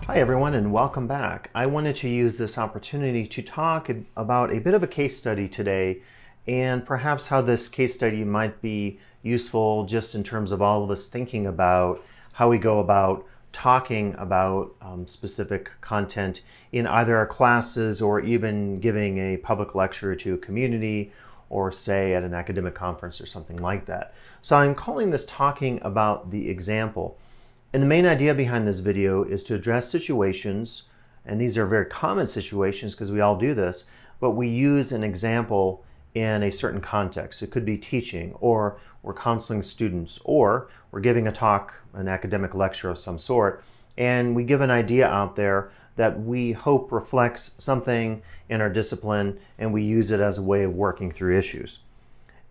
Hi everyone and welcome back. I wanted to use this opportunity to talk about a bit of a case study today and perhaps how this case study might be useful just in terms of all of us thinking about how we go about talking about specific content in either our classes or even giving a public lecture to a community or say at an academic conference or something like that. So I'm calling this talking about the example. And the main idea behind this video is to address situations, and these are very common situations because we all do this, but we use an example in a certain context. It could be teaching, or we're counseling students, or we're giving a talk, an academic lecture of some sort, and we give an idea out there that we hope reflects something in our discipline, and we use it as a way of working through issues.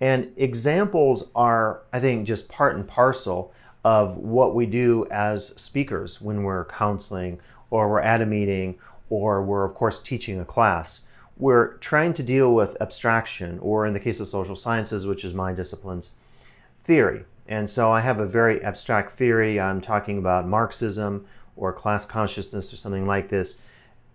And examples are, I think, just part and parcel of what we do as speakers when we're counseling or we're at a meeting or we're of course teaching a class. We're trying to deal with abstraction, or in the case of social sciences, which is my discipline's, theory. And so I have a very abstract theory. I'm talking about Marxism or class consciousness or something like this.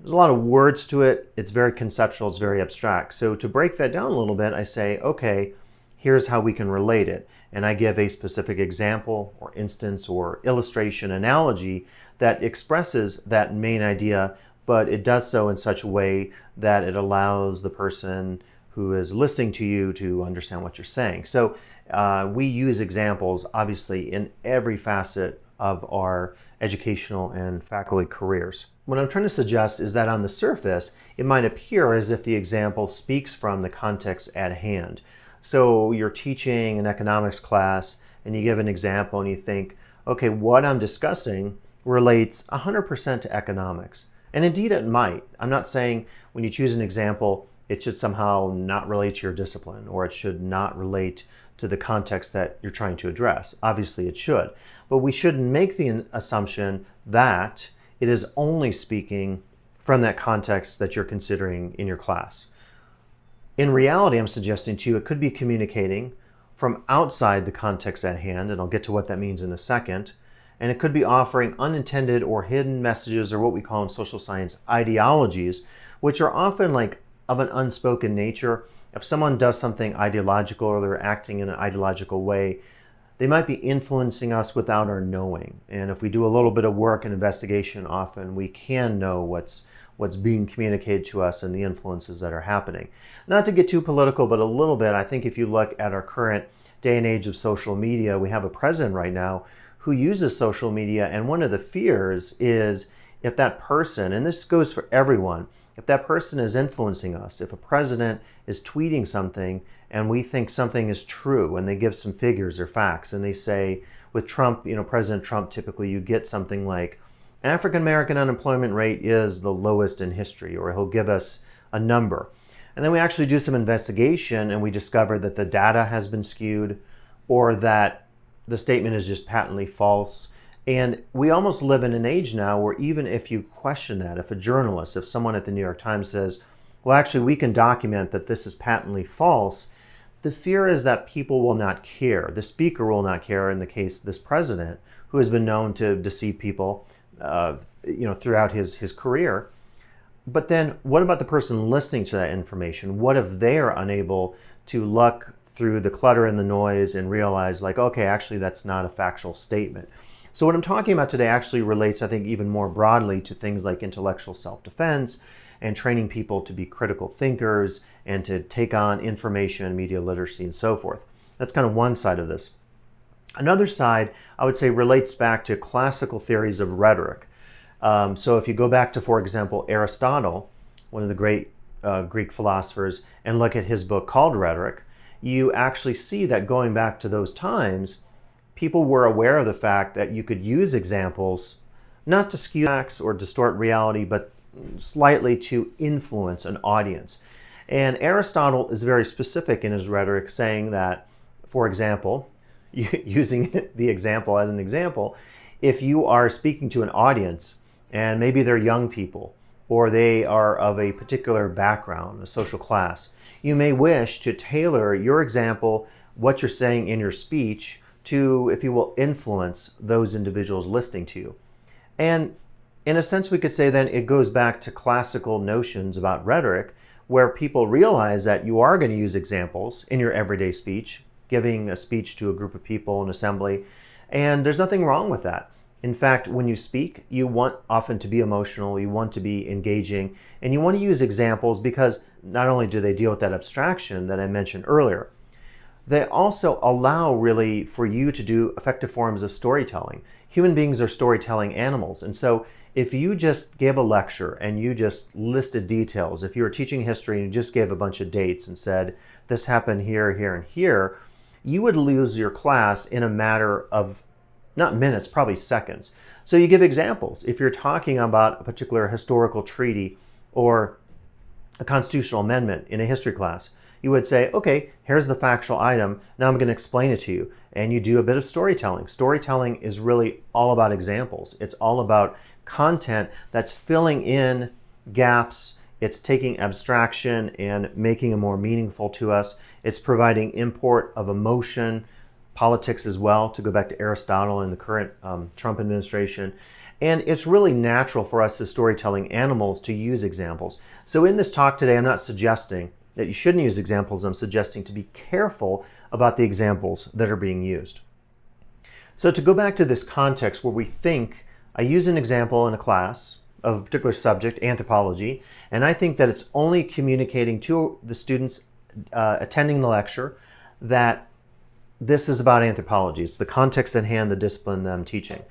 There's a lot of words to it. It's very conceptual, it's very abstract. So to break that down a little bit, I say, okay, here's how we can relate it. And I give a specific example or instance or illustration analogy that expresses that main idea, but it does so in such a way that it allows the person who is listening to you to understand what you're saying. So we use examples, obviously, in every facet of our educational and faculty careers. What I'm trying to suggest is that on the surface, it might appear as if the example speaks from the context at hand. So you're teaching an economics class and you give an example and you think, okay, what I'm discussing relates 100% to economics. And indeed it might. I'm not saying when you choose an example, it should somehow not relate to your discipline or it should not relate to the context that you're trying to address. Obviously it should. But we shouldn't make the assumption that it is only speaking from that context that you're considering in your class. In reality, I'm suggesting to you it could be communicating from outside the context at hand, and I'll get to what that means in a second, and it could be offering unintended or hidden messages, or what we call in social science ideologies, which are often like of an unspoken nature. If someone does something ideological or they're acting in an ideological way, they might be influencing us without our knowing. And if we do a little bit of work and investigation, often we can know what's being communicated to us and the influences that are happening. Not to get too political, but a little bit, I think if you look at our current day and age of social media, we have a president right now who uses social media, and one of the fears is if that person, and this goes for everyone, if that person is influencing us, if a president is tweeting something and we think something is true and they give some figures or facts and they say, with Trump, President Trump, typically you get something like, African American unemployment rate is the lowest in history, or he'll give us a number. And then we actually do some investigation and we discover that the data has been skewed or that the statement is just patently false. And we almost live in an age now where even if you question that, if a journalist, if someone at the New York Times says, well, actually we can document that this is patently false, the fear is that people will not care. The speaker will not care, in the case of this president, who has been known to deceive people throughout his career. But then what about the person listening to that information? What if they are unable to look through the clutter and the noise and realize, like, okay, actually that's not a factual statement. So what I'm talking about today actually relates, I think, even more broadly to things like intellectual self-defense and training people to be critical thinkers and to take on information, media literacy, and so forth. That's kind of one side of this. Another side, I would say, relates back to classical theories of rhetoric. So if you go back to, for example, Aristotle, one of the great Greek philosophers, and look at his book called Rhetoric, you actually see that going back to those times, people were aware of the fact that you could use examples not to skew facts or distort reality, but slightly to influence an audience. And Aristotle is very specific in his rhetoric, saying that, for example, using the example as an example, if you are speaking to an audience and maybe they're young people or they are of a particular background, a social class, you may wish to tailor your example, what you're saying in your speech, to, if you will, influence those individuals listening to you. And in a sense, we could say then it goes back to classical notions about rhetoric, where people realize that you are going to use examples in your everyday speech, giving a speech to a group of people, an assembly, and there's nothing wrong with that. In fact, when you speak, you want often to be emotional, you want to be engaging, and you want to use examples because not only do they deal with that abstraction that I mentioned earlier, they also allow really for you to do effective forms of storytelling. Human beings are storytelling animals, and so if you just gave a lecture and you just listed details, if you were teaching history and you just gave a bunch of dates and said, this happened here, here, and here, you would lose your class in a matter of not minutes, probably seconds. So you give examples. If you're talking about a particular historical treaty or a constitutional amendment in a history class, you would say, okay, here's the factual item. Now I'm going to explain it to you. And you do a bit of storytelling. Storytelling is really all about examples. It's all about content that's filling in gaps. It's taking abstraction and making it more meaningful to us. It's providing import of emotion, politics as well, to go back to Aristotle and the current Trump administration. And it's really natural for us as storytelling animals to use examples. So in this talk today, I'm not suggesting that you shouldn't use examples. I'm suggesting to be careful about the examples that are being used. So to go back to this context where we think, I use an example in a class of a particular subject, anthropology, and I think that it's only communicating to the students attending the lecture that this is about anthropology. It's the context at hand, the discipline that I'm teaching.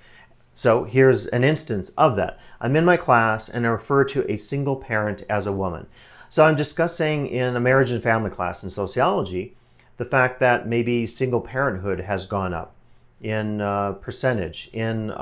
So here's an instance of that. I'm in my class and I refer to a single parent as a woman. So I'm discussing in a marriage and family class in sociology the fact that maybe single parenthood has gone up in percentage, in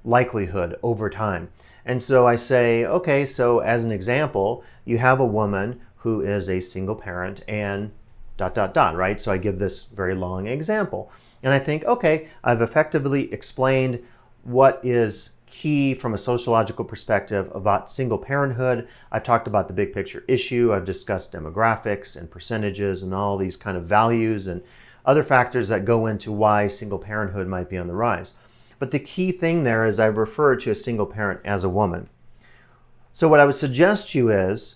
likelihood over time. And so I say, okay, so as an example, you have a woman who is a single parent and ... right? So I give this very long example. And I think, okay, I've effectively explained what is key from a sociological perspective about single parenthood. I've talked about the big picture issue. I've discussed demographics and percentages and all these kind of values and other factors that go into why single parenthood might be on the rise. But the key thing there is I've referred to a single parent as a woman. So what I would suggest to you is,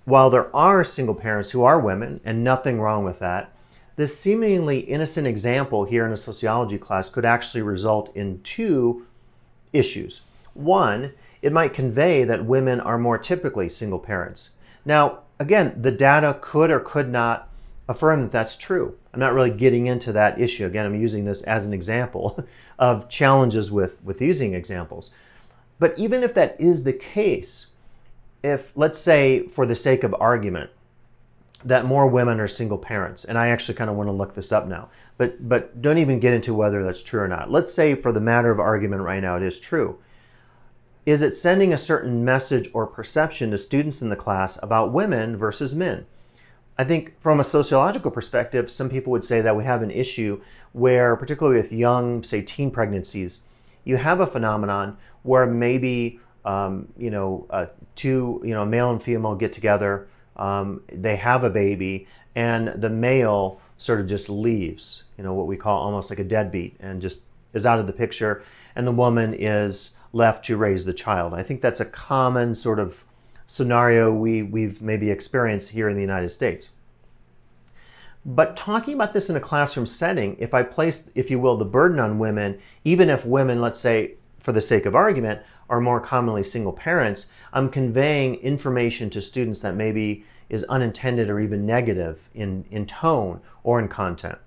while there are single parents who are women, and nothing wrong with that, this seemingly innocent example here in a sociology class could actually result in two issues. One, it might convey that women are more typically single parents. Now, again, the data could or could not affirm that that's true. I'm not really getting into that issue. Again, I'm using this as an example of challenges with using examples. But even if that is the case, if, let's say, for the sake of argument, that more women are single parents, and I actually kind of want to look this up now, but don't even get into whether that's true or not. Let's say for the matter of argument right now it is true. Is it sending a certain message or perception to students in the class about women versus men? I think from a sociological perspective, some people would say that we have an issue where, particularly with young, say, teen pregnancies, you have a phenomenon where maybe a male and female get together, they have a baby, and the male sort of just leaves, what we call almost like a deadbeat, and just is out of the picture, and the woman is left to raise the child. I think that's a common sort of scenario we've maybe experienced here in the United States. But talking about this in a classroom setting, if I place, if you will, the burden on women, even if women, let's say, for the sake of argument, are more commonly single parents, I'm conveying information to students that maybe is unintended or even negative in tone or in content.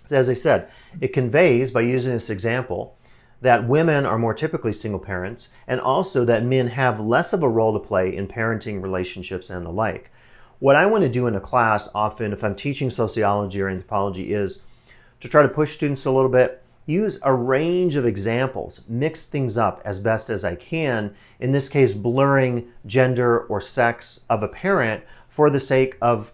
So as I said, it conveys, by using this example, that women are more typically single parents, and also that men have less of a role to play in parenting relationships and the like. What I want to do in a class often, if I'm teaching sociology or anthropology, is to try to push students a little bit, use a range of examples, mix things up as best as I can, in this case blurring gender or sex of a parent for the sake of,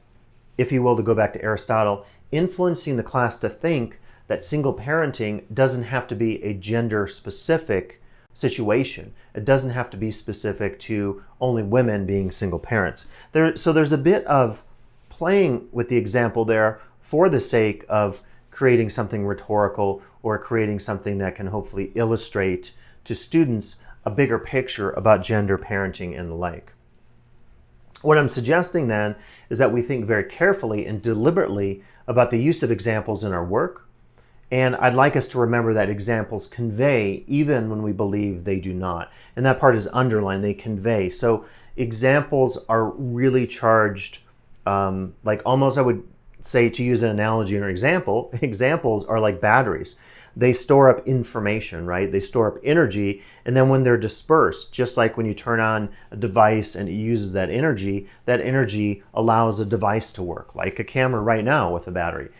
if you will, to go back to Aristotle, influencing the class to think that single parenting doesn't have to be a gender-specific situation. It doesn't have to be specific to only women being single parents. So there's a bit of playing with the example there for the sake of creating something rhetorical or creating something that can hopefully illustrate to students a bigger picture about gender, parenting, and the like. What I'm suggesting then is that we think very carefully and deliberately about the use of examples in our work. And I'd like us to remember that examples convey even when we believe they do not. And that part is underlined, they convey. So examples are really charged, like almost I would say, to use an analogy or an example, examples are like batteries. They store up information, right? They store up energy, and then when they're dispersed, just like when you turn on a device and it uses that energy allows a device to work, like a camera right now with a battery.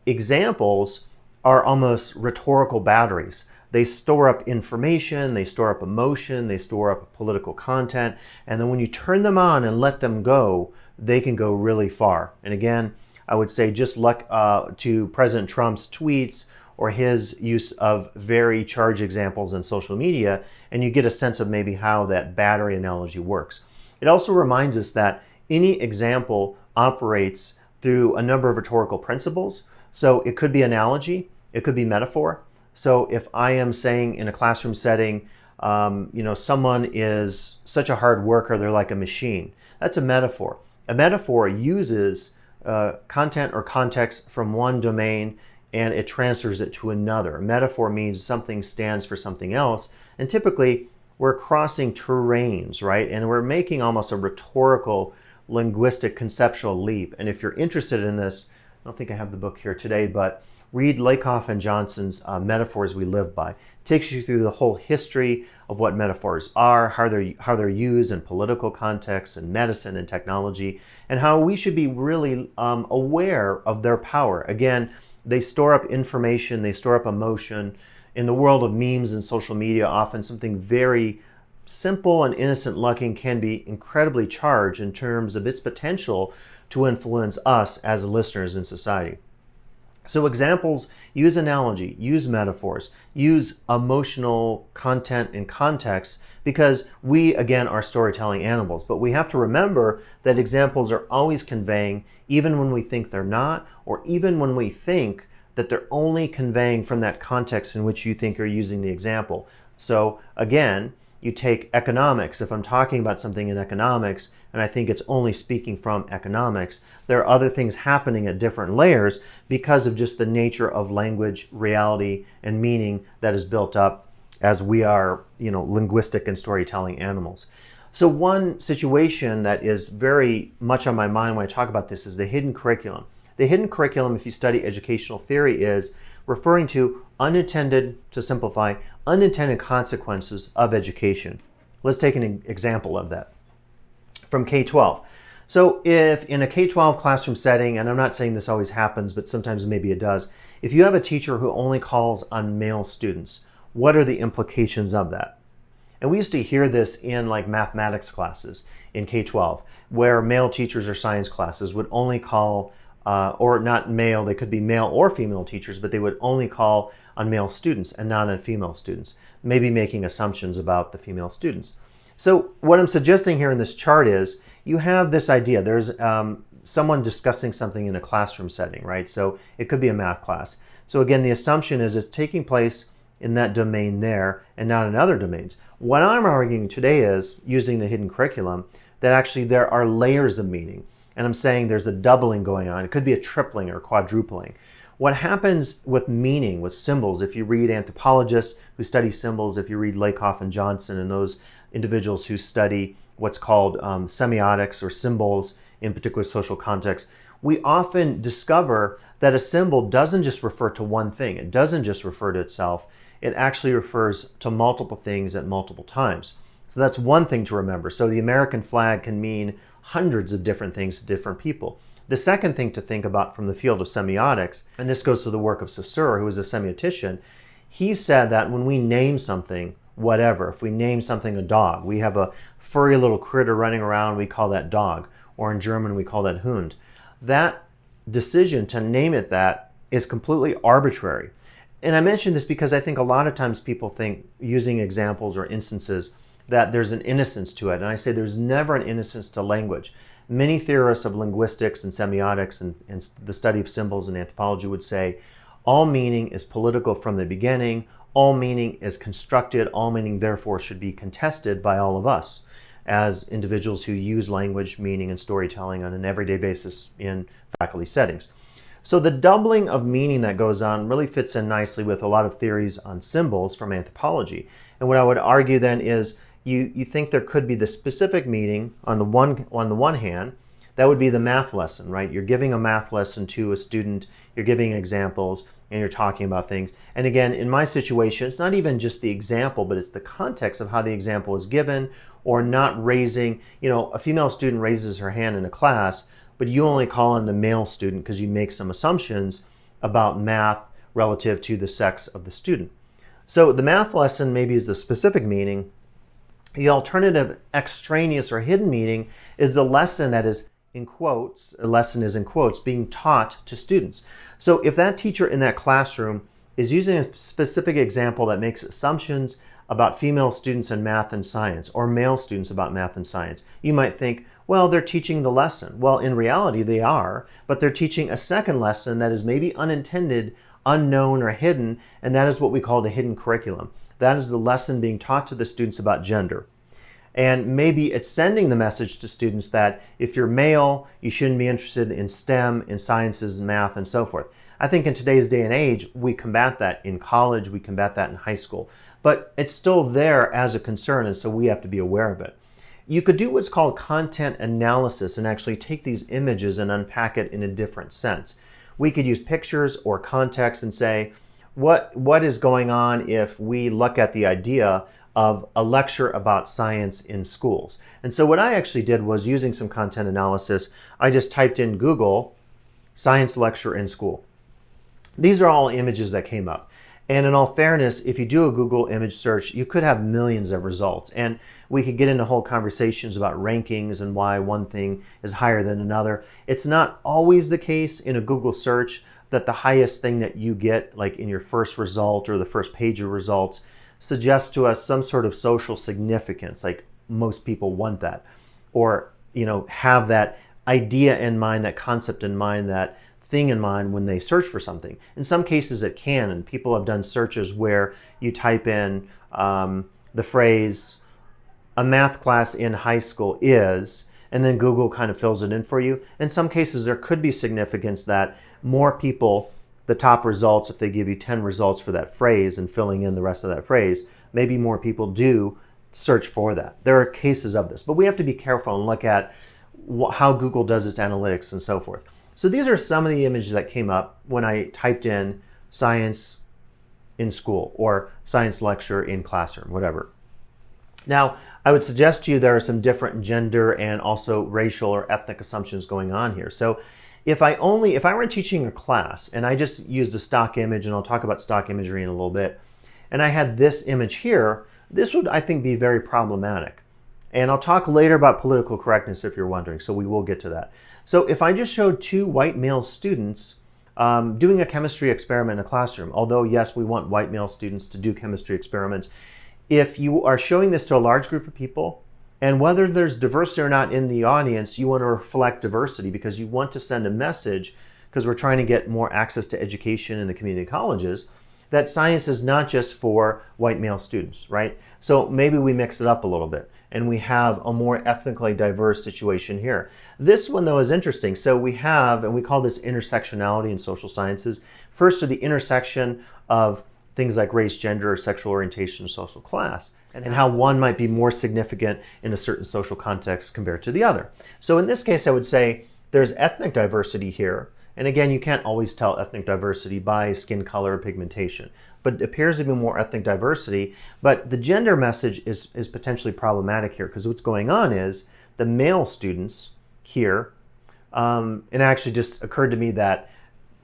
Examples are almost rhetorical batteries. They store up information, they store up emotion, they store up political content, and then when you turn them on and let them go, they can go really far. And again, I would say just look to President Trump's tweets or his use of very charged examples in social media, and you get a sense of maybe how that battery analogy works. It also reminds us that any example operates through a number of rhetorical principles. So it could be analogy, it could be metaphor. So if I am saying in a classroom setting, someone is such a hard worker, they're like a machine. That's a metaphor. A metaphor uses content or context from one domain and it transfers it to another. A metaphor means something stands for something else, and typically we're crossing terrains, right? And we're making almost a rhetorical, linguistic, conceptual leap. And if you're interested in this, I don't think I have the book here today, but read Lakoff and Johnson's Metaphors We Live By. It takes you through the whole history of what metaphors are, how they're used in political contexts, in medicine and technology, and how we should be really aware of their power. Again, they store up information, they store up emotion. In the world of memes and social media, often something very simple and innocent looking can be incredibly charged in terms of its potential to influence us as listeners in society. So examples use analogy, use metaphors, use emotional content and context, because we, again, are storytelling animals. But we have to remember that examples are always conveying, even when we think they're not, or even when we think that they're only conveying from that context in which you think you're using the example. So again, you take economics. If I'm talking about something in economics and I think it's only speaking from economics, there are other things happening at different layers because of just the nature of language, reality, and meaning that is built up as we are, linguistic and storytelling animals. So one situation that is very much on my mind when I talk about this is the hidden curriculum. The hidden curriculum, if you study educational theory, is referring to to simplify, unintended consequences of education. Let's take an example of that from K-12. So if in a K-12 classroom setting, and I'm not saying this always happens, but sometimes maybe it does, if you have a teacher who only calls on male students, what are the implications of that? And we used to hear this in like mathematics classes in K-12, where male teachers or science classes would only call, or not male, they could be male or female teachers, but they would only call on male students and not on female students, maybe making assumptions about the female students. So what I'm suggesting here in this chart is you have this idea. There's someone discussing something in a classroom setting, right? So it could be a math class. So again, the assumption is it's taking place in that domain there and not in other domains. What I'm arguing today is, using the hidden curriculum, that actually there are layers of meaning. And I'm saying there's a doubling going on. It could be a tripling or quadrupling. What happens with meaning, with symbols, if you read anthropologists who study symbols, if you read Lakoff and Johnson and those individuals who study what's called semiotics or symbols in particular social contexts, we often discover that a symbol doesn't just refer to one thing. It doesn't just refer to itself. It actually refers to multiple things at multiple times. So that's one thing to remember. So the American flag can mean hundreds of different things to different people. The second thing to think about from the field of semiotics, and this goes to the work of Saussure, who was a semiotician, he said that when we name something, whatever, if we name something a dog, we have a furry little critter running around, we call that dog, or in German we call that Hund. That decision to name it that is completely arbitrary. And I mention this because I think a lot of times people think, using examples or instances, that there's an innocence to it. And I say there's never an innocence to language. Many theorists of linguistics and semiotics and the study of symbols and anthropology would say all meaning is political from the beginning, all meaning is constructed, all meaning therefore should be contested by all of us as individuals who use language, meaning, and storytelling on an everyday basis in faculty settings. So the doubling of meaning that goes on really fits in nicely with a lot of theories on symbols from anthropology. And what I would argue then is you think there could be the specific meaning on the one hand. That would be the math lesson, right? You're giving a math lesson to a student, you're giving examples, and you're talking about things. And again, in my situation, it's not even just the example, but it's the context of how the example is given, or not raising, a female student raises her hand in a class, but you only call on the male student because you make some assumptions about math relative to the sex of the student. So the math lesson maybe is the specific meaning. The alternative extraneous or hidden meaning is the lesson that is in quotes, a lesson is in quotes, being taught to students. So if that teacher in that classroom is using a specific example that makes assumptions about female students in math and science, or male students about math and science, you might think, well, they're teaching the lesson. Well, in reality, they are, but they're teaching a second lesson that is maybe unintended, unknown, or hidden, and that is what we call the hidden curriculum. That is the lesson being taught to the students about gender. And maybe it's sending the message to students that if you're male, you shouldn't be interested in STEM, in sciences, and math, and so forth. I think in today's day and age, we combat that in college, we combat that in high school. But it's still there as a concern, and so we have to be aware of it. You could do what's called content analysis and actually take these images and unpack it in a different sense. We could use pictures or context and say, what is going on if we look at the idea of a lecture about science in schools? And so what I actually did was, using some content analysis, I just typed in Google science lecture in school. These are all images that came up. And in all fairness, if you do a Google image search, you could have millions of results. And we could get into whole conversations about rankings and why one thing is higher than another. It's not always the case in a Google search that the highest thing that you get, like in your first result or the first page of results, suggests to us some sort of social significance, like most people want that, or have that idea in mind, that concept in mind, that thing in mind when they search for something. In some cases it can, and people have done searches where you type in the phrase "a math class in high school is," and then Google kind of fills it in for you. In some cases there could be significance that more people, the top results, if they give you 10 results for that phrase and filling in the rest of that phrase, maybe more people do search for that. There are cases of this, but we have to be careful and look at how Google does its analytics and so forth. So these are some of the images that came up when I typed in science in school or science lecture in classroom, whatever. Now, I would suggest to you there are some different gender and also racial or ethnic assumptions going on here. So if I were teaching a class and I just used a stock image, and I'll talk about stock imagery in a little bit, and I had this image here, this would, I think, be very problematic. And I'll talk later about political correctness if you're wondering, so we will get to that. So if I just showed two white male students doing a chemistry experiment in a classroom, although yes, we want white male students to do chemistry experiments, if you are showing this to a large group of people, and whether there's diversity or not in the audience, you want to reflect diversity because you want to send a message, because we're trying to get more access to education in the community colleges, that science is not just for white male students, right? So maybe we mix it up a little bit and we have a more ethnically diverse situation here. This one, though, is interesting. So we have, and we call this intersectionality in social sciences. First are the intersection of things like race, gender, sexual orientation, social class, and how one might be more significant in a certain social context compared to the other. So in this case, I would say there's ethnic diversity here. And again, you can't always tell ethnic diversity by skin color or pigmentation, but it appears to be more ethnic diversity. But the gender message is potentially problematic here, because what's going on is the male students here, and it actually just occurred to me that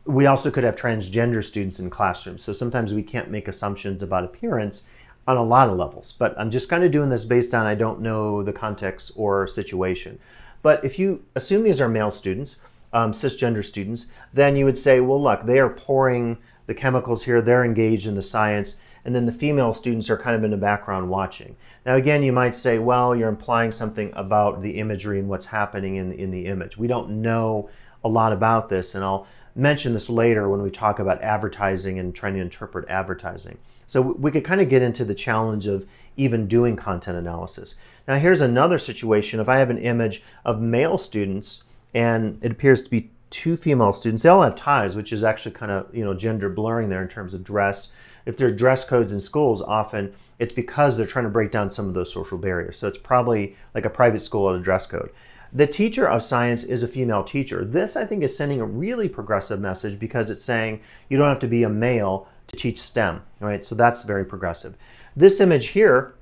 we also could have transgender students in classrooms. So sometimes we can't make assumptions about appearance on a lot of levels, but I'm just kind of doing this based on I don't know the context or situation. But if you assume these are male students, cisgender students, then you would say, well, look, they are pouring the chemicals here, they're engaged in the science, and then the female students are kind of in the background watching. Now again, you might say, well, you're implying something about the imagery and what's happening in the image. We don't know a lot about this, and I'll mention this later when we talk about advertising and trying to interpret advertising. So we could kind of get into the challenge of even doing content analysis. Now here's another situation. If I have an image of male students and it appears to be two female students, they all have ties, which is actually kind of, gender blurring there in terms of dress. If there are dress codes in schools, often it's because they're trying to break down some of those social barriers. So it's probably like a private school with a dress code. The teacher of science is a female teacher. This, I think, is sending a really progressive message because it's saying you don't have to be a male to teach STEM, right? So that's very progressive. This image here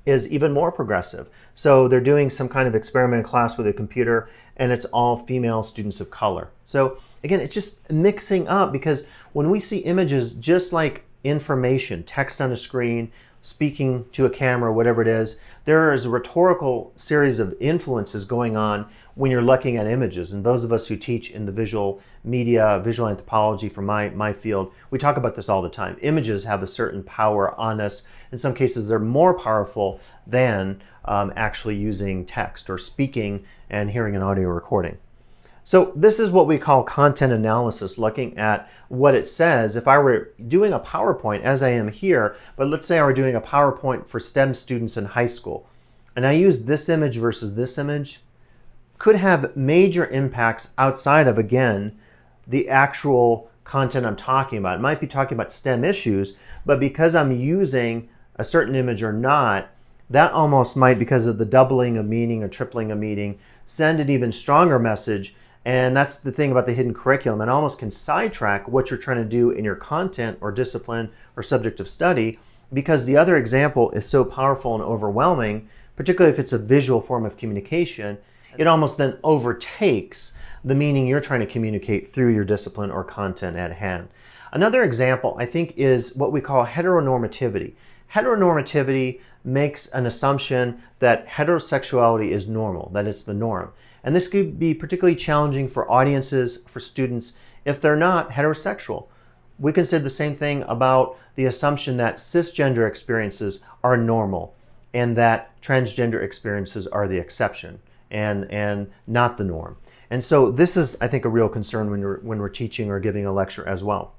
is even more progressive. So they're doing some kind of experiment class with a computer, and it's all female students of color. So again, it's just mixing up, because when we see images, just like information, text on a screen, speaking to a camera, whatever it is, there is a rhetorical series of influences going on when you're looking at images. And those of us who teach in the visual media, visual anthropology from my field, we talk about this all the time. Images have a certain power on us. In some cases, they're more powerful than actually using text or speaking and hearing an audio recording. So this is what we call content analysis, looking at what it says. If I were doing a PowerPoint, as I am here, but let's say I were doing a PowerPoint for STEM students in high school, and I used this image versus this image, could have major impacts outside of, again, the actual content I'm talking about. It might be talking about STEM issues, but because I'm using a certain image or not, that almost might, because of the doubling of meaning or tripling of meaning, send an even stronger message. And that's the thing about the hidden curriculum. It almost can sidetrack what you're trying to do in your content or discipline or subject of study, because the other example is so powerful and overwhelming, particularly if it's a visual form of communication. It almost then overtakes the meaning you're trying to communicate through your discipline or content at hand. Another example, I think, is what we call heteronormativity. Heteronormativity makes an assumption that heterosexuality is normal, that it's the norm. And this could be particularly challenging for audiences, for students, if they're not heterosexual. We can say the same thing about the assumption that cisgender experiences are normal and that transgender experiences are the exception and not the norm. And so this is, I think, a real concern when we're teaching or giving a lecture as well.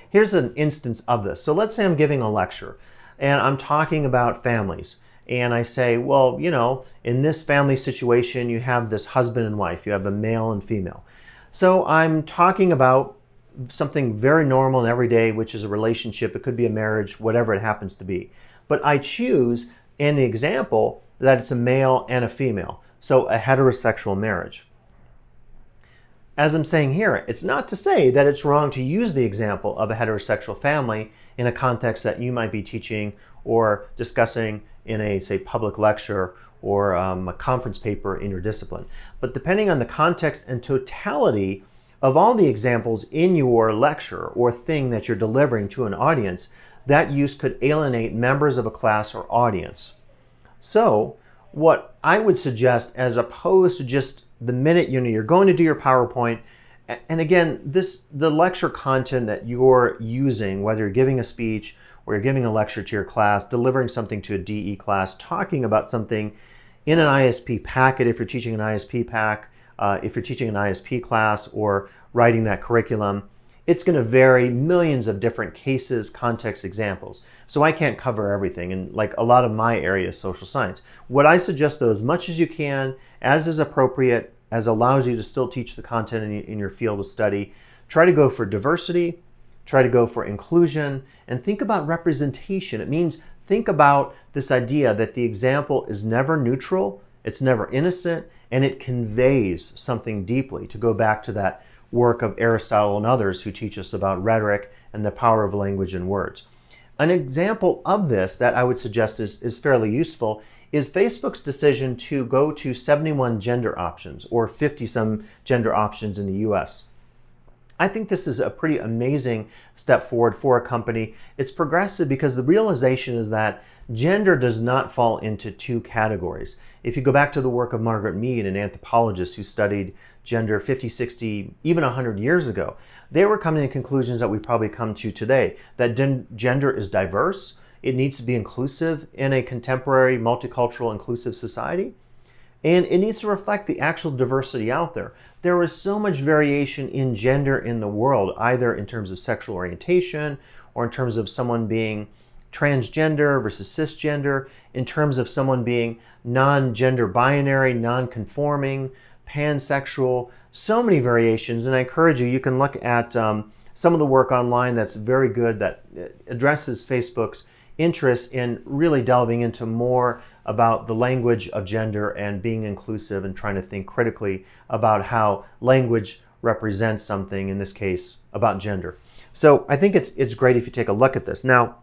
Here's an instance of this. So let's say I'm giving a lecture and I'm talking about families. And I say, well, in this family situation, you have this husband and wife, you have a male and female. So I'm talking about something very normal and everyday, which is a relationship. It could be a marriage, whatever it happens to be. But I choose in the example that it's a male and a female, so a heterosexual marriage. As I'm saying here, it's not to say that it's wrong to use the example of a heterosexual family in a context that you might be teaching or discussing in a, say, public lecture or a conference paper in your discipline. But depending on the context and totality of all the examples in your lecture or thing that you're delivering to an audience, that use could alienate members of a class or audience. So what I would suggest, as opposed to just the minute you're going to do your PowerPoint, and again, the lecture content that you're using, whether you're giving a speech or you're giving a lecture to your class, delivering something to a DE class, talking about something in an ISP packet, if you're teaching an ISP pack, if you're teaching an ISP class or writing that curriculum, it's going to vary millions of different cases, context, examples. So I can't cover everything, and like a lot of my area is social science. What I suggest, though, as much as you can, as is appropriate, as allows you to still teach the content in your field of study, try to go for diversity, try to go for inclusion, and think about representation. It means think about this idea that the example is never neutral, it's never innocent, and it conveys something deeply, to go back to that work of Aristotle and others who teach us about rhetoric and the power of language and words. An example of this that I would suggest is fairly useful is Facebook's decision to go to 71 gender options, or 50-some gender options in the US. I think this is a pretty amazing step forward for a company. It's progressive because the realization is that gender does not fall into two categories. If you go back to the work of Margaret Mead, an anthropologist who studied gender 50, 60, even 100 years ago, they were coming to conclusions that we probably come to today, that gender is diverse, it needs to be inclusive in a contemporary, multicultural, inclusive society. And it needs to reflect the actual diversity out there. There is so much variation in gender in the world, either in terms of sexual orientation or in terms of someone being transgender versus cisgender, in terms of someone being non-gender binary, non-conforming, pansexual, so many variations. And I encourage you, you can look at some of the work online that's very good, that addresses Facebook's interest in really delving into more about the language of gender and being inclusive and trying to think critically about how language represents something, in this case, about gender. So I think it's great if you take a look at this. Now,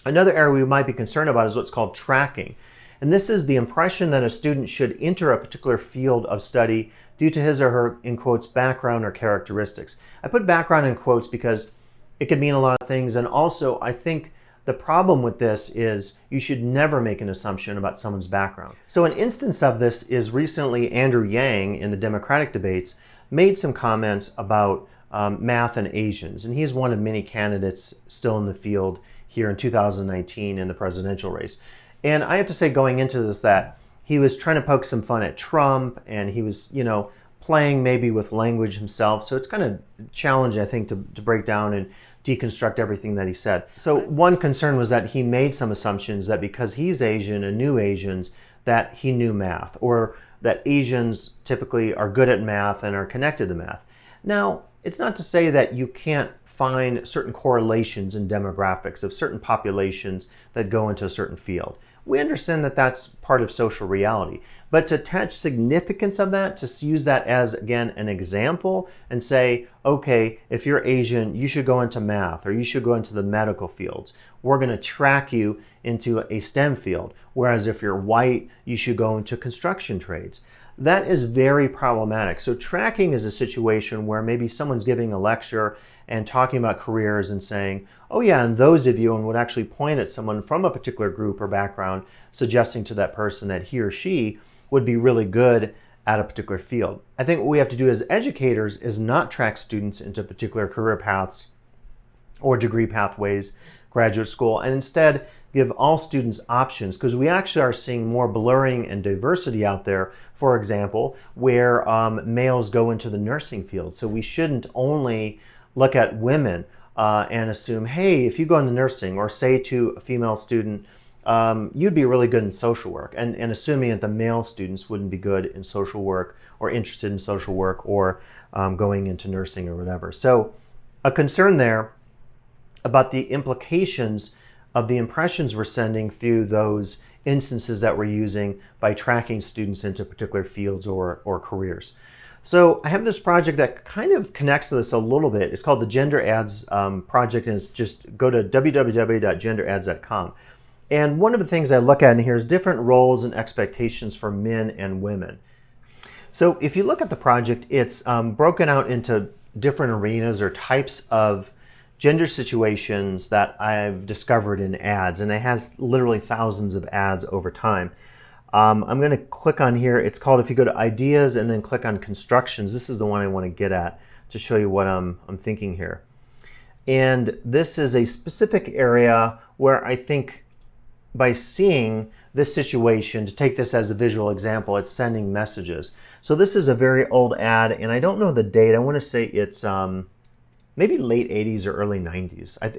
another area we might be concerned about is what's called tracking. And this is the impression that a student should enter a particular field of study due to his or her, in quotes, background or characteristics. I put background in quotes because it could mean a lot of things. And also, I think the problem with this is you should never make an assumption about someone's background. So an instance of this is recently Andrew Yang in the Democratic debates made some comments about math and Asians. And he's one of many candidates still in the field here in 2019 in the presidential race. And I have to say, going into this, that he was trying to poke some fun at Trump, and he was, playing maybe with language himself. So it's kind of challenging, I think, to break down and deconstruct everything that he said. So one concern was that he made some assumptions that because he's Asian and knew Asians, that he knew math, or that Asians typically are good at math and are connected to math. Now, it's not to say that you can't find certain correlations in demographics of certain populations that go into a certain field. We understand that that's part of social reality. But to attach significance of that, to use that as, again, an example and say, okay, if you're Asian, you should go into math or you should go into the medical fields. We're going to track you into a STEM field. Whereas if you're white, you should go into construction trades. That is very problematic. So tracking is a situation where maybe someone's giving a lecture and talking about careers and saying, oh yeah, and those of you, and would actually point at someone from a particular group or background, suggesting to that person that he or she would be really good at a particular field. I think what we have to do as educators is not track students into particular career paths or degree pathways, graduate school, and instead give all students options, because we actually are seeing more blurring and diversity out there, for example, where males go into the nursing field. So we shouldn't only look at women and assume, hey, if you go into nursing, or say to a female student, you'd be really good in social work, and assuming that the male students wouldn't be good in social work or interested in social work or going into nursing or whatever. So a concern there about the implications of the impressions we're sending through those instances that we're using by tracking students into particular fields or careers. So I have this project that kind of connects to this a little bit. It's called the Gender Ads Project, and it's just go to www.genderads.com. And one of the things I look at in here is different roles and expectations for men and women. So if you look at the project, it's broken out into different arenas or types of gender situations that I've discovered in ads, and it has literally thousands of ads over time. I'm going to click on here. It's called, if you go to ideas and then click on constructions, this is the one I want to get at to show you what I'm thinking here. And this is a specific area where I think by seeing this situation, to take this as a visual example, it's sending messages. So this is a very old ad, and I don't know the date. I want to say it's maybe late 80s or early 90s. I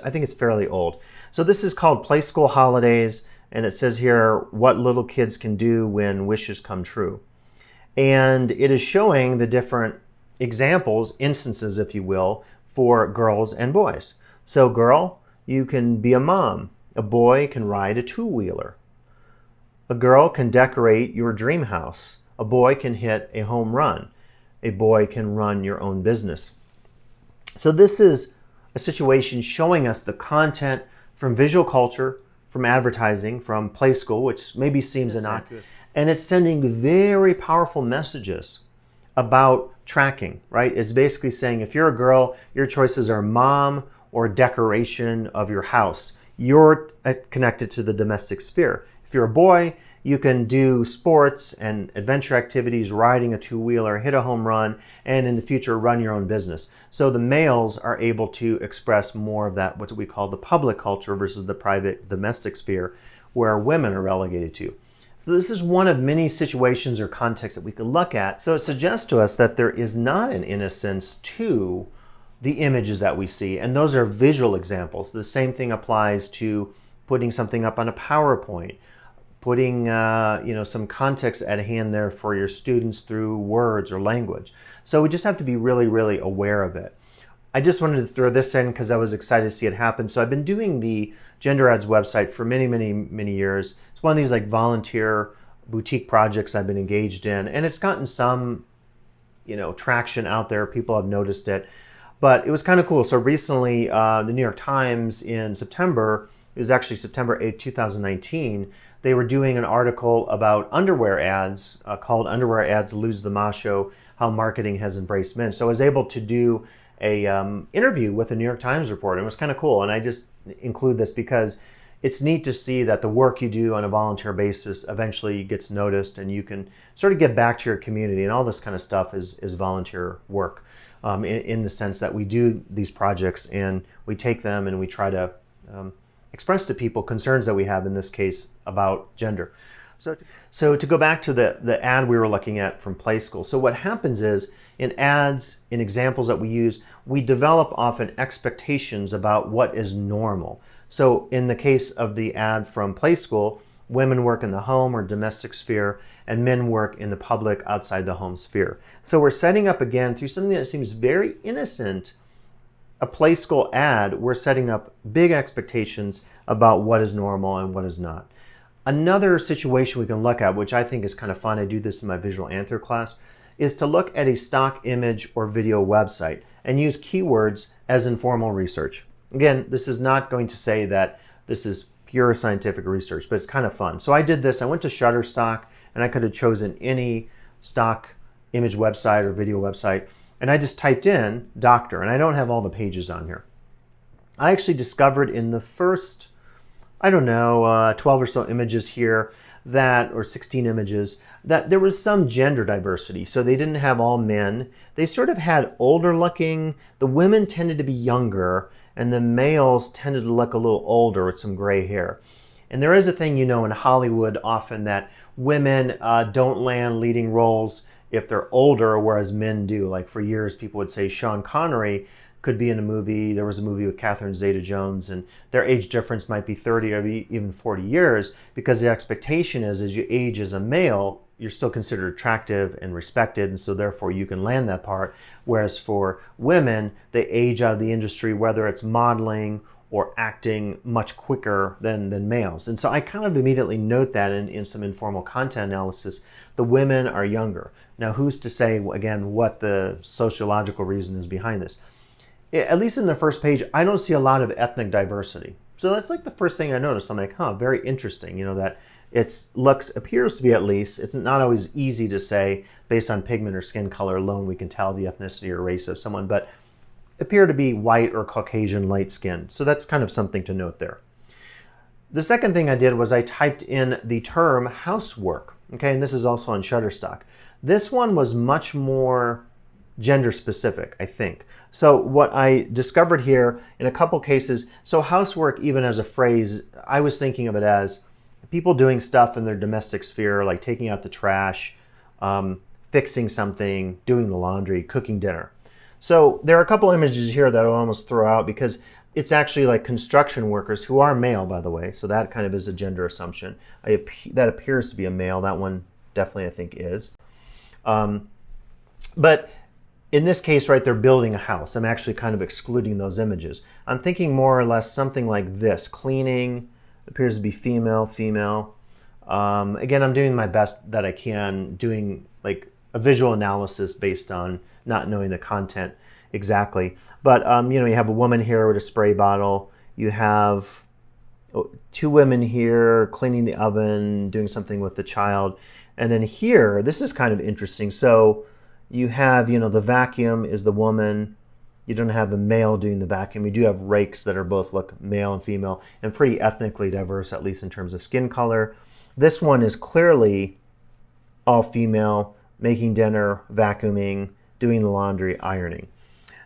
think it's fairly old. So this is called Play School Holidays, and it says here what little kids can do when wishes come true. And it is showing the different examples, instances, if you will, for girls and boys. So girl, you can be a mom. A boy can ride a two-wheeler. A girl can decorate your dream house. A boy can hit a home run. A boy can run your own business. So this is a situation showing us the content from visual culture, from advertising, from Play School, which maybe seems innocuous, and it's sending very powerful messages about tracking, right? It's basically saying, if you're a girl, your choices are mom or decoration of your house. You're connected to the domestic sphere. If you're a boy, you can do sports and adventure activities, riding a two-wheeler, hit a home run, and in the future, run your own business. So the males are able to express more of that, what we call the public culture versus the private domestic sphere, where women are relegated to. So this is one of many situations or contexts that we could look at. So it suggests to us that there is not an innocence to the images that we see, and those are visual examples. The same thing applies to putting something up on a PowerPoint, putting some context at hand there for your students through words or language. So we just have to be really, really aware of it. I just wanted to throw this in because I was excited to see it happen. So I've been doing the Gender Ads website for many, many, many years. It's one of these like volunteer boutique projects I've been engaged in, and it's gotten some, traction out there. People have noticed it, but it was kind of cool. So recently, the New York Times in September, it was actually September 8th, 2019, they were doing an article about underwear ads called "Underwear Ads Lose the Macho: How Marketing Has Embraced Men." So I was able to do a interview with a New York Times reporter. It was kind of cool, and I just include this because it's neat to see that the work you do on a volunteer basis eventually gets noticed, and you can sort of give back to your community, and all this kind of stuff is volunteer work in the sense that we do these projects and we take them and we try to express to people concerns that we have, in this case, about gender. So to go back to the ad we were looking at from Play School. So what happens is, in ads, in examples that we use, we develop often expectations about what is normal. So in the case of the ad from Play School, women work in the home or domestic sphere, and men work in the public outside the home sphere. So we're setting up, again, through something that seems very innocent, a Play School ad, we're setting up big expectations about what is normal and what is not. Another situation we can look at, which I think is kind of fun, I do this in my visual anthro class, is to look at a stock image or video website and use keywords as informal research. Again, this is not going to say that this is pure scientific research, but it's kind of fun. So I did this, I went to Shutterstock, and I could have chosen any stock image website or video website, and I just typed in doctor, and I don't have all the pages on here. I actually discovered in the first, 12 or so images here, or 16 images, that there was some gender diversity. So they didn't have all men. They sort of had older looking, the women tended to be younger, and the males tended to look a little older with some gray hair. And there is a thing, in Hollywood often, that women don't land leading roles if they're older, whereas men do. Like for years, people would say Sean Connery could be in a movie. There was a movie with Catherine Zeta-Jones, and their age difference might be 30 or even 40 years, because the expectation is as you age as a male, you're still considered attractive and respected, and so therefore you can land that part. Whereas for women, they age out of the industry, whether it's modeling or acting, much quicker than males. And so I kind of immediately note that in some informal content analysis, the women are younger. Now, who's to say, again, what the sociological reason is behind this? At least in the first page, I don't see a lot of ethnic diversity. So that's like the first thing I noticed. I'm like, very interesting, that appears to be, at least, it's not always easy to say based on pigment or skin color alone we can tell the ethnicity or race of someone, but appear to be white or Caucasian, light skinned. So that's kind of something to note there. The second thing I did was I typed in the term housework, okay, and this is also on Shutterstock. This one was much more gender specific, I think. So what I discovered here in a couple cases, so housework, even as a phrase, I was thinking of it as people doing stuff in their domestic sphere, like taking out the trash, fixing something, doing the laundry, cooking dinner. So there are a couple images here that I'll almost throw out because it's actually like construction workers who are male, by the way. So that kind of is a gender assumption. That appears to be a male. That one definitely, I think, is. But in this case, right, they're building a house. I'm actually kind of excluding those images. I'm thinking more or less something like this. Cleaning, appears to be female. Again, I'm doing my best that I can, doing like a visual analysis based on not knowing the content exactly. But, you have a woman here with a spray bottle. You have two women here cleaning the oven, doing something with the child. And then here, this is kind of interesting. So you have, the vacuum is the woman. You don't have a male doing the vacuum. You do have rakes that are both look male and female and pretty ethnically diverse, at least in terms of skin color. This one is clearly all female, making dinner, vacuuming, doing the laundry, ironing.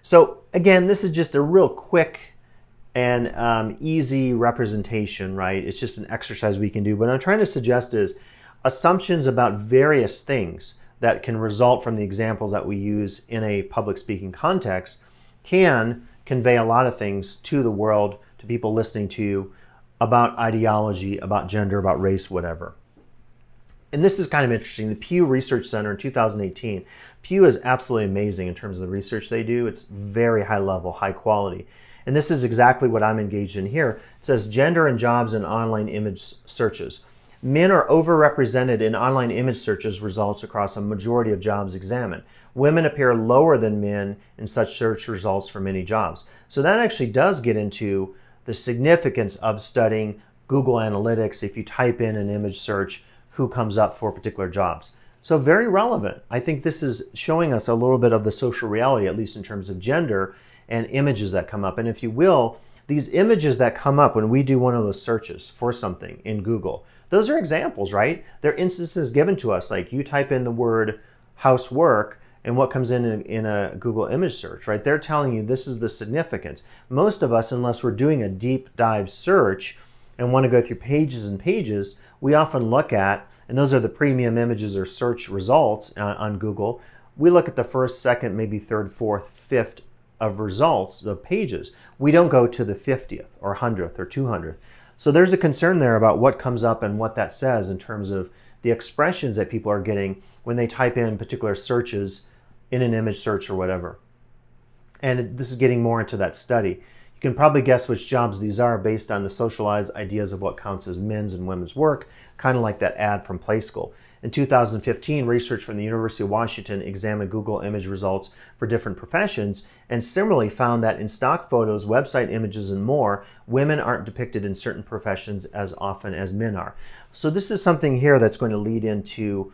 So again, this is just a real quick and easy representation, right? It's just an exercise we can do. What I'm trying to suggest is assumptions about various things that can result from the examples that we use in a public speaking context can convey a lot of things to the world, to people listening to you, about ideology, about gender, about race, whatever. And this is kind of interesting. The Pew Research Center in 2018, Pew is absolutely amazing in terms of the research they do. It's very high level, high quality. And this is exactly what I'm engaged in here. It says gender and jobs in online image searches. Men are overrepresented in online image searches results across a majority of jobs examined. Women appear lower than men in such search results for many jobs. So that actually does get into the significance of studying Google Analytics. If you type in an image search, who comes up for particular jobs. So very relevant. I think this is showing us a little bit of the social reality, at least in terms of gender and images that come up. And if you will, these images that come up when we do one of those searches for something in Google, those are examples, right? They're instances given to us, like you type in the word housework and what comes in a Google image search, right? They're telling you this is the significance. Most of us, unless we're doing a deep dive search and want to go through pages and pages, we often look at, and those are the premium images or search results on Google, we look at the first, second, maybe third, fourth, fifth of results of pages. We don't go to the 50th or 100th or 200th. So there's a concern there about what comes up and what that says in terms of the expressions that people are getting when they type in particular searches in an image search or whatever. And this is getting more into that study. You can probably guess which jobs these are based on the socialized ideas of what counts as men's and women's work, kind of like that ad from Play School. In 2015, research from the University of Washington examined Google image results for different professions and similarly found that in stock photos, website images, and more, women aren't depicted in certain professions as often as men are. So this is something here that's going to lead into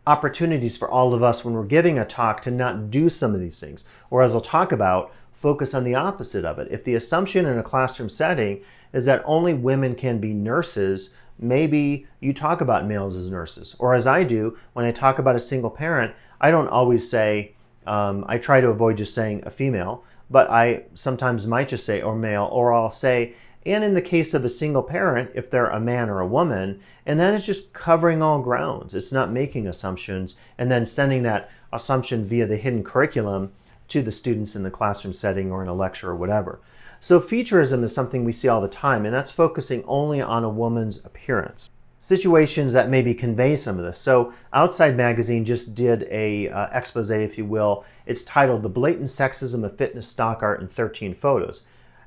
opportunities for all of us when we're giving a talk to not do some of these things, or as I'll talk about, focus on the opposite of it. If the assumption in a classroom setting is that only women can be nurses, maybe you talk about males as nurses. Or as I do, when I talk about a single parent, I don't always say, I try to avoid just saying a female, but I sometimes might just say or male, or I'll say, and in the case of a single parent, if they're a man or a woman, and that is just covering all grounds. It's not making assumptions and then sending that assumption via the hidden curriculum to the students in the classroom setting or in a lecture or whatever. So featureism is something we see all the time, and that's focusing only on a woman's appearance. Situations that maybe convey some of this. So Outside Magazine just did a expose, if you will. It's titled The Blatant Sexism of Fitness Stock Art in 13 Photos.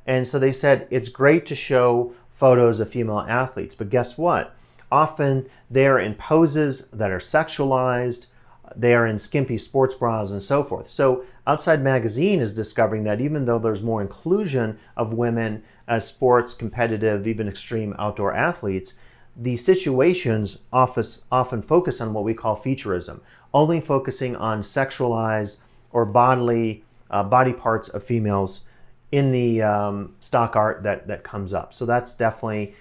And so they said it's great to show photos of female athletes, but guess what? Often they're in poses that are sexualized, they are in skimpy sports bras and so forth. So Outside Magazine is discovering that even though there's more inclusion of women as sports, competitive, even extreme outdoor athletes, the situations often focus on what we call featureism, only focusing on sexualized or body parts of females in the stock art that comes up. So that's definitely,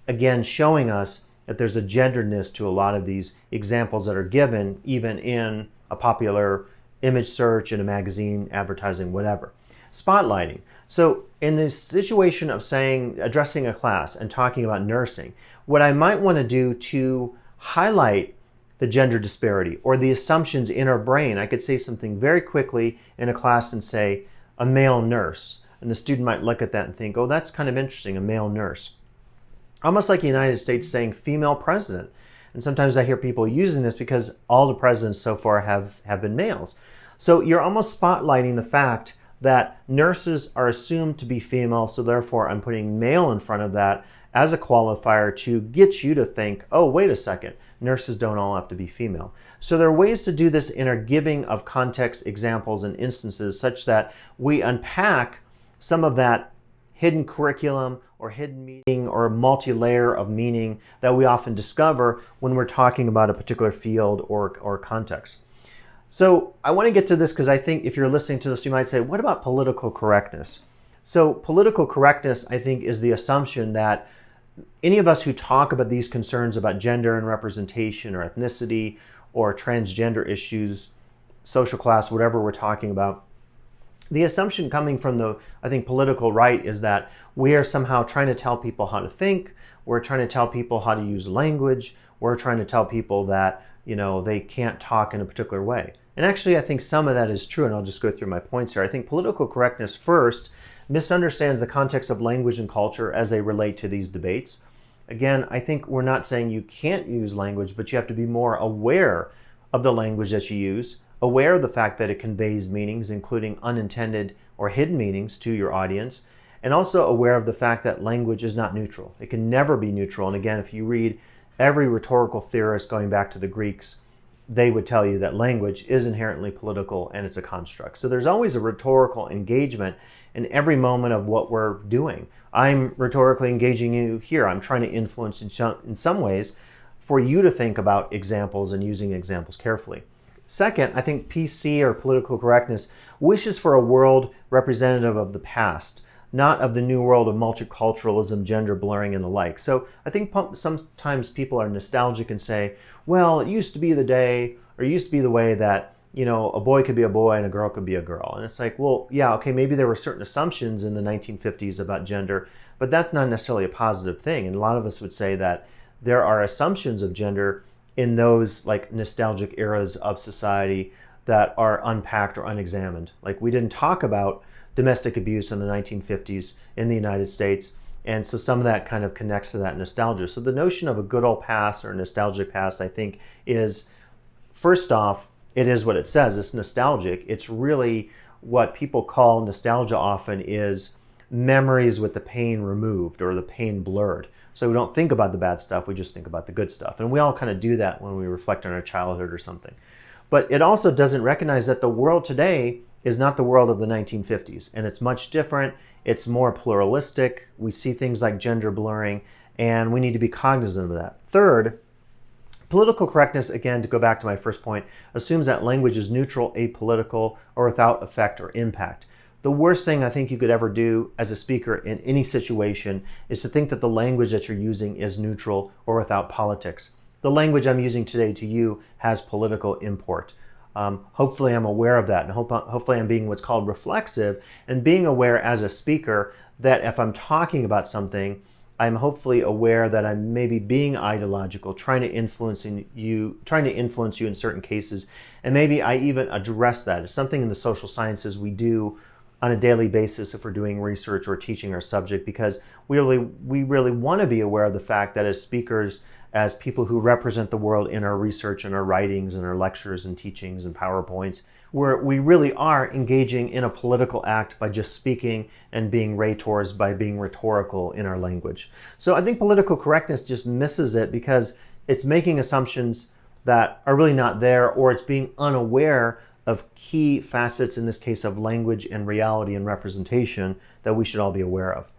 again, showing us that there's a genderedness to a lot of these examples that are given, even in a popular image search, in a magazine, advertising, whatever. Spotlighting. So in this situation of addressing a class and talking about nursing, what I might want to do to highlight the gender disparity or the assumptions in our brain, I could say something very quickly in a class and say, a male nurse. And the student might look at that and think, oh, that's kind of interesting, a male nurse. Almost like the United States saying female president. And sometimes I hear people using this because all the presidents so far have been males. So you're almost spotlighting the fact that nurses are assumed to be female, so therefore I'm putting male in front of that as a qualifier to get you to think, oh, wait a second, nurses don't all have to be female. So there are ways to do this in our giving of context, examples, and instances such that we unpack some of that hidden curriculum or hidden meaning or multi-layer of meaning that we often discover when we're talking about a particular field or context. So I want to get to this because I think if you're listening to this, you might say, what about political correctness? So political correctness, I think, is the assumption that any of us who talk about these concerns about gender and representation or ethnicity or transgender issues, social class, whatever we're talking about, the assumption coming from the, I think, political right is that we are somehow trying to tell people how to think, we're trying to tell people how to use language, we're trying to tell people that, they can't talk in a particular way. And actually, I think some of that is true, and I'll just go through my points here. I think political correctness, first, misunderstands the context of language and culture as they relate to these debates. Again, I think we're not saying you can't use language, but you have to be more aware of the language that you use, aware of the fact that it conveys meanings, including unintended or hidden meanings to your audience, and also aware of the fact that language is not neutral. It can never be neutral. And again, if you read every rhetorical theorist going back to the Greeks, they would tell you that language is inherently political and it's a construct. So there's always a rhetorical engagement in every moment of what we're doing. I'm rhetorically engaging you here. I'm trying to influence in some ways for you to think about examples and using examples carefully. Second, I think PC, or political correctness, wishes for a world representative of the past, not of the new world of multiculturalism, gender blurring, and the like. So I think sometimes people are nostalgic and say, well, it used to be the day, or it used to be the way that, a boy could be a boy and a girl could be a girl. And it's like, well, yeah, okay, maybe there were certain assumptions in the 1950s about gender, but that's not necessarily a positive thing. And a lot of us would say that there are assumptions of gender in those like nostalgic eras of society that are unpacked or unexamined. Like, we didn't talk about domestic abuse in the 1950s in the United States. And so some of that kind of connects to that nostalgia. So the notion of a good old past or a nostalgic past, I think, is, first off, it is what it says. It's nostalgic. It's really what people call nostalgia often is memories with the pain removed or the pain blurred. So we don't think about the bad stuff, we just think about the good stuff. And we all kind of do that when we reflect on our childhood or something. But it also doesn't recognize that the world today is not the world of the 1950s. And it's much different. It's more pluralistic. We see things like gender blurring, and we need to be cognizant of that. Third, political correctness, again, to go back to my first point, assumes that language is neutral, apolitical, or without effect or impact. The worst thing I think you could ever do as a speaker in any situation is to think that the language that you're using is neutral or without politics. The language I'm using today to you has political import. Hopefully I'm aware of that, and hopefully I'm being what's called reflexive, and being aware as a speaker that if I'm talking about something, I'm hopefully aware that I'm maybe being ideological, trying to influence you in certain cases, and maybe I even address that. It's something in the social sciences we do on a daily basis if we're doing research or teaching our subject, because we really want to be aware of the fact that as speakers, as people who represent the world in our research and our writings and our lectures and teachings and PowerPoints, we really are engaging in a political act by just speaking and being rhetors, by being rhetorical in our language. So I think political correctness just misses it because it's making assumptions that are really not there, or it's being unaware of key facets, in this case of language and reality and representation, that we should all be aware of.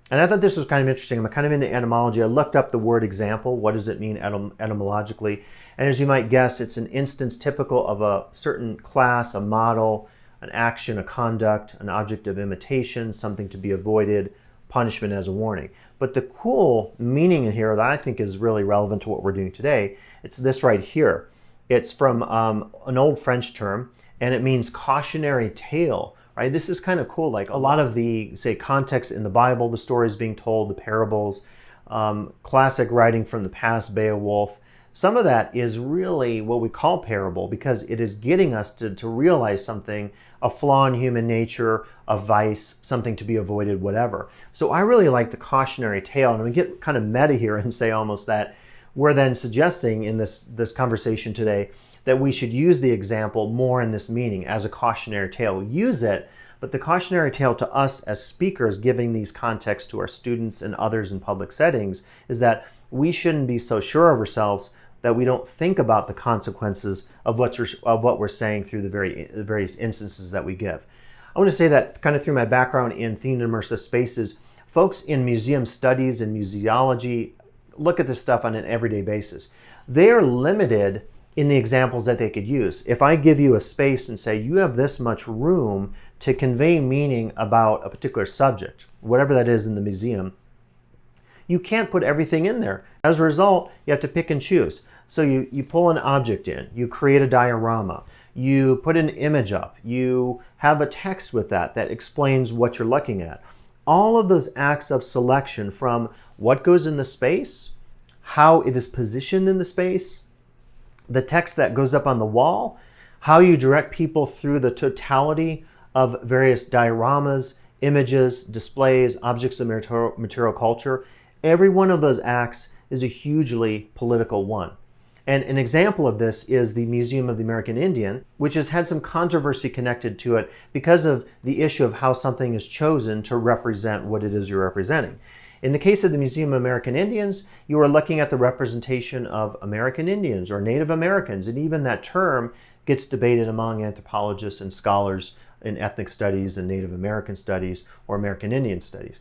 And I thought this was kind of interesting. I'm kind of into etymology. I looked up the word example. What does it mean etymologically? And as you might guess, it's an instance typical of a certain class, a model, an action, a conduct, an object of imitation, something to be avoided, punishment as a warning. But the cool meaning in here that I think is really relevant to what we're doing today, it's this right here. It's from an old French term, and it means cautionary tale. Right? This is kind of cool. Like a lot of the, say, context in the Bible, the stories being told, the parables, classic writing from the past, Beowulf, some of that is really what we call parable, because it is getting us to realize something, a flaw in human nature, a vice, something to be avoided, whatever. So I really like the cautionary tale, and we get kind of meta here and say almost that we're then suggesting in this conversation today that we should use the example more in this meaning as a cautionary tale. Use it, but the cautionary tale to us as speakers, giving these contexts to our students and others in public settings, is that we shouldn't be so sure of ourselves that we don't think about the consequences of what we're saying through the various instances that we give. I want to say that kind of through my background in themed immersive spaces, folks in museum studies and museology look at this stuff on an everyday basis. They are limited in the examples that they could use. If I give you a space and say, you have this much room to convey meaning about a particular subject, whatever that is in the museum, you can't put everything in there. As a result, you have to pick and choose. So you pull an object in, you create a diorama, you put an image up, you have a text with that explains what you're looking at. All of those acts of selection, from what goes in the space, how it is positioned in the space, the text that goes up on the wall, how you direct people through the totality of various dioramas, images, displays, objects of material culture. Every one of those acts is a hugely political one. And an example of this is the Museum of the American Indian, which has had some controversy connected to it because of the issue of how something is chosen to represent what it is you're representing. In the case of the Museum of American Indians, you are looking at the representation of American Indians or Native Americans, and even that term gets debated among anthropologists and scholars in ethnic studies and Native American studies or American Indian studies.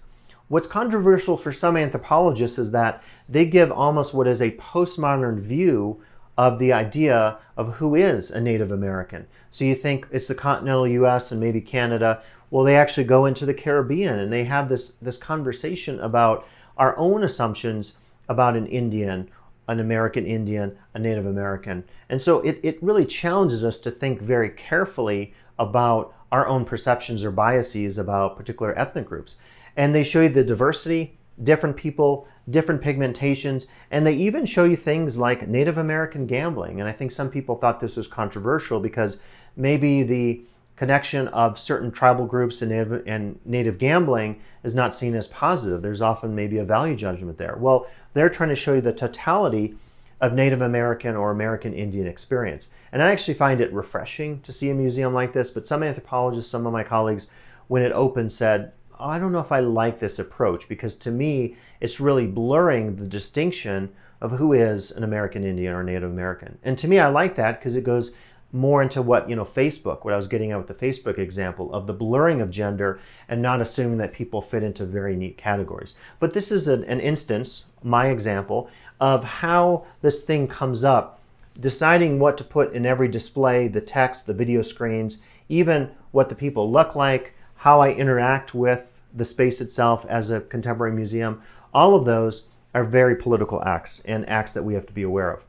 What's controversial for some anthropologists is that they give almost what is a postmodern view of the idea of who is a Native American. So you think it's the continental US and maybe Canada. Well, they actually go into the Caribbean and they have this conversation about our own assumptions about an Indian, an American Indian, a Native American. And so it really challenges us to think very carefully about our own perceptions or biases about particular ethnic groups. And they show you the diversity, different people, different pigmentations, and they even show you things like Native American gambling. And I think some people thought this was controversial because maybe the connection of certain tribal groups and native gambling is not seen as positive. There's often maybe a value judgment there. Well, they're trying to show you the totality of Native American or American Indian experience. And I actually find it refreshing to see a museum like this, but some anthropologists, some of my colleagues, when it opened said, oh, I don't know if I like this approach, because to me, it's really blurring the distinction of who is an American Indian or Native American. And to me, I like that because it goes more into what, Facebook, what I was getting at with the Facebook example of the blurring of gender and not assuming that people fit into very neat categories. But this is an instance, my example, of how this thing comes up, deciding what to put in every display, the text, the video screens, even what the people look like, how I interact with the space itself as a contemporary museum. All of those are very political acts and acts that we have to be aware of.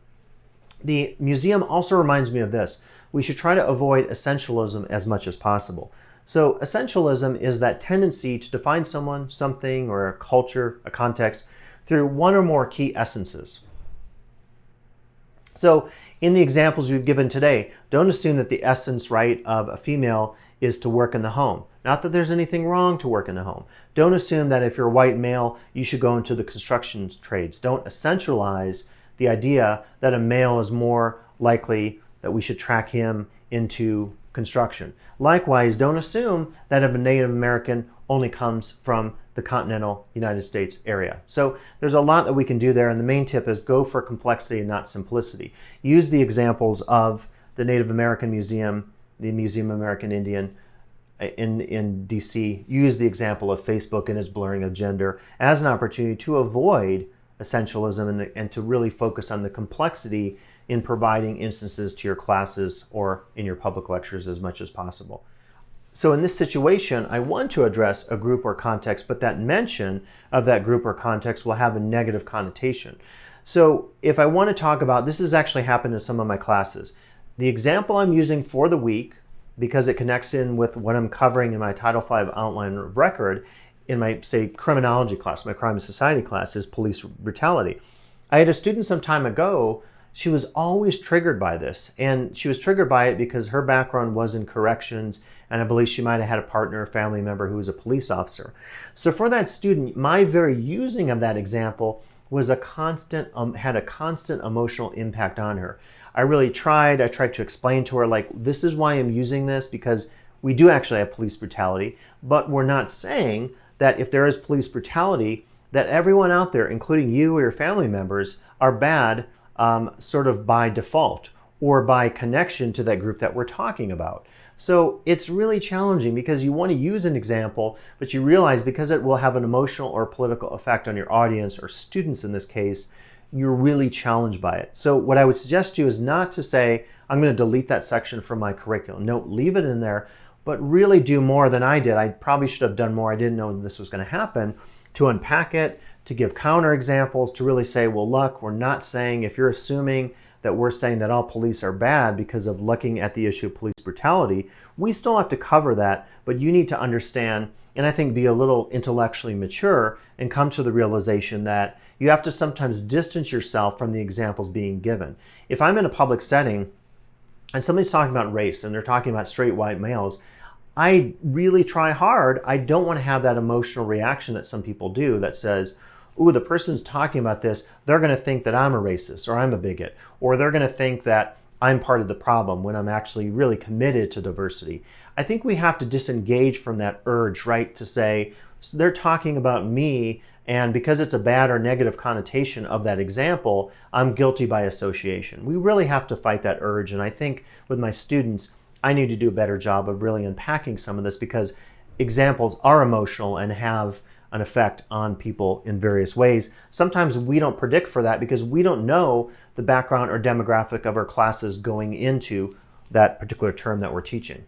The museum also reminds me of this. We should try to avoid essentialism as much as possible. So essentialism is that tendency to define someone, something, or a culture, a context, through one or more key essences. So in the examples we've given today, don't assume that the essence, right, of a female is to work in the home. Not that there's anything wrong to work in the home. Don't assume that if you're a white male, you should go into the construction trades. Don't essentialize the idea that a male is more likely that we should track him into construction. Likewise, don't assume that if a Native American only comes from the continental United States area. So there's a lot that we can do there, and the main tip is go for complexity and not simplicity. Use the examples of the Native American Museum, the Museum of American Indian in DC. Use the example of Facebook and its blurring of gender as an opportunity to avoid essentialism and to really focus on the complexity in providing instances to your classes or in your public lectures as much as possible. So in this situation, I want to address a group or context, but that mention of that group or context will have a negative connotation. So if I want to talk about, this has actually happened in some of my classes. The example I'm using for the week, because it connects in with what I'm covering in my Title V outline of record in my, say, criminology class, my crime and society class, is police brutality. I had a student some time ago, she was always triggered by this, and she was triggered by it because her background was in corrections, and I believe she might have had a partner or family member who was a police officer. So for that student, my very using of that example was a constant, had a constant emotional impact on her. I tried to explain to her, like, this is why I'm using this, because we do actually have police brutality, but we're not saying that if there is police brutality, that everyone out there, including you or your family members, are bad sort of by default or by connection to that group that we're talking about. So it's really challenging because you want to use an example, but you realize because it will have an emotional or political effect on your audience or students in this case, you're really challenged by it. So what I would suggest to you is not to say, I'm going to delete that section from my curriculum. No, leave it in there, but really do more than I did. I probably should have done more. I didn't know this was going to happen, to unpack it, to give counter examples, to really say, well, look, we're not saying if you're assuming that we're saying that all police are bad because of looking at the issue of police brutality. We still have to cover that, but you need to understand, and I think be a little intellectually mature and come to the realization that you have to sometimes distance yourself from the examples being given. If I'm in a public setting and somebody's talking about race and they're talking about straight white males, I really try hard. I don't want to have that emotional reaction that some people do that says, ooh, the person's talking about this, they're going to think that I'm a racist or I'm a bigot, or they're going to think that I'm part of the problem when I'm actually really committed to diversity. I think we have to disengage from that urge, right, to say, so they're talking about me, and because it's a bad or negative connotation of that example, I'm guilty by association. We really have to fight that urge, and I think with my students, I need to do a better job of really unpacking some of this, because examples are emotional and have an effect on people in various ways. Sometimes we don't predict for that because we don't know the background or demographic of our classes going into that particular term that we're teaching.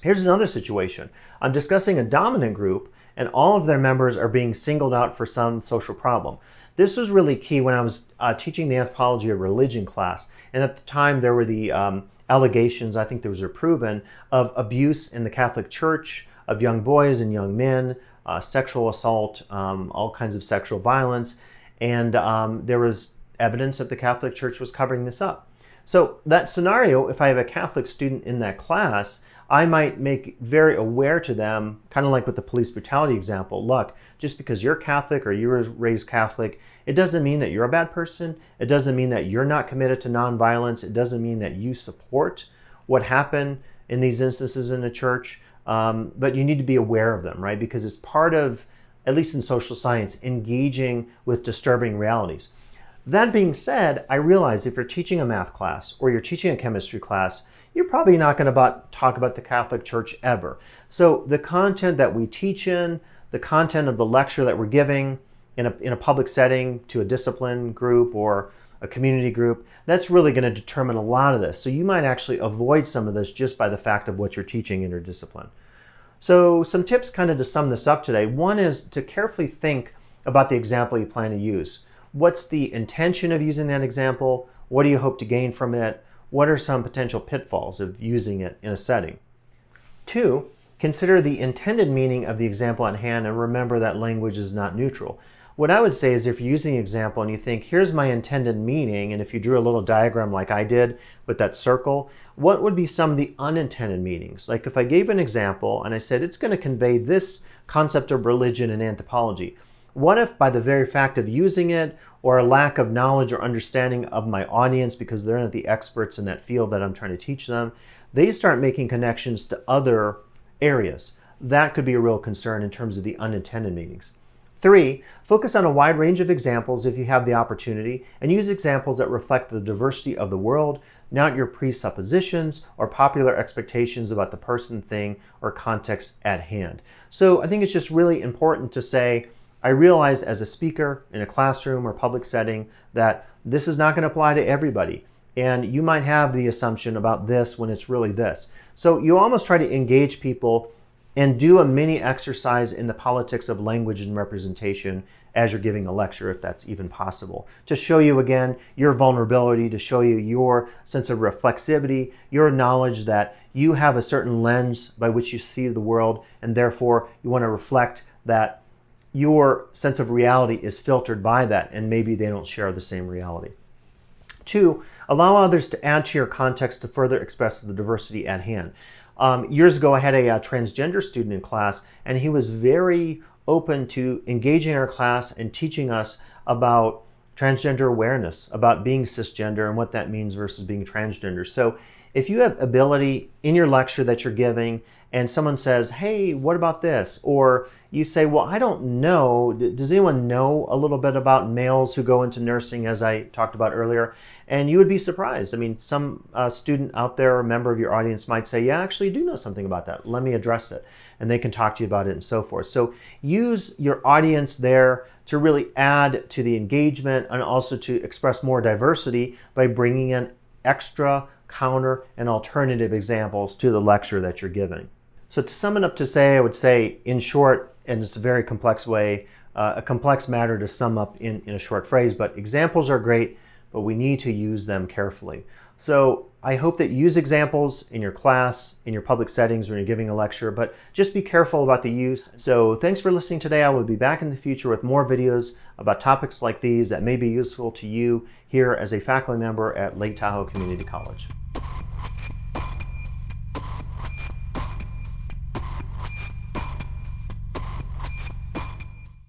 Here's another situation. I'm discussing a dominant group and all of their members are being singled out for some social problem. This was really key when I was teaching the anthropology of religion class, and at the time there were the allegations, I think those were proven, of abuse in the Catholic Church of young boys and young men, sexual assault, all kinds of sexual violence, and there was evidence that the Catholic Church was covering this up. So that scenario, if I have a Catholic student in that class, I might make very aware to them, kind of like with the police brutality example, look, just because you're Catholic or you were raised Catholic, it doesn't mean that you're a bad person. It doesn't mean that you're not committed to nonviolence. It doesn't mean that you support what happened in these instances in the church. But you need to be aware of them, right? Because it's part of, at least in social science, engaging with disturbing realities. That being said, I realize if you're teaching a math class or you're teaching a chemistry class, you're probably not going to talk about the Catholic Church ever. So the content that we teach in, the content of the lecture that we're giving in a public setting to a discipline group or a community group, that's really going to determine a lot of this. So you might actually avoid some of this just by the fact of what you're teaching in your discipline. So some tips kind of to sum this up today. One is to carefully think about the example you plan to use. What's the intention of using that example? What do you hope to gain from it? What are some potential pitfalls of using it in a setting? 2, consider the intended meaning of the example at hand and remember that language is not neutral. What I would say is if you're using an example and you think, here's my intended meaning, and if you drew a little diagram like I did with that circle, what would be some of the unintended meanings? Like if I gave an example and I said it's going to convey this concept of religion and anthropology, what if by the very fact of using it or a lack of knowledge or understanding of my audience because they're not the experts in that field that I'm trying to teach them, they start making connections to other areas? That could be a real concern in terms of the unintended meanings. 3, focus on a wide range of examples if you have the opportunity, and use examples that reflect the diversity of the world, not your presuppositions or popular expectations about the person, thing, or context at hand. So I think it's just really important to say, I realize as a speaker in a classroom or public setting that this is not going to apply to everybody. And you might have the assumption about this when it's really this. So you almost try to engage people and do a mini exercise in the politics of language and representation as you're giving a lecture, if that's even possible, to show you again your vulnerability, to show you your sense of reflexivity, your knowledge that you have a certain lens by which you see the world, and therefore you want to reflect that your sense of reality is filtered by that, and maybe they don't share the same reality. 2, allow others to add to your context to further express the diversity at hand. Years ago, I had a transgender student in class, and he was very open to engaging our class and teaching us about transgender awareness, about being cisgender and what that means versus being transgender. So if you have ability in your lecture that you're giving and someone says, hey, what about this? Or you say, well, I don't know. Does anyone know a little bit about males who go into nursing, as I talked about earlier? And you would be surprised. I mean, some student out there, a member of your audience might say, yeah, I actually do know something about that. Let me address it. And they can talk to you about it and so forth. So use your audience there to really add to the engagement and also to express more diversity by bringing in extra, counter, and alternative examples to the lecture that you're giving. So to sum it up to say, I would say, in short, and it's a very complex way, a complex matter to sum up in a short phrase, but examples are great, but we need to use them carefully. So I hope that you use examples in your class, in your public settings when you're giving a lecture, but just be careful about the use. So thanks for listening today. I will be back in the future with more videos about topics like these that may be useful to you here as a faculty member at Lake Tahoe Community College.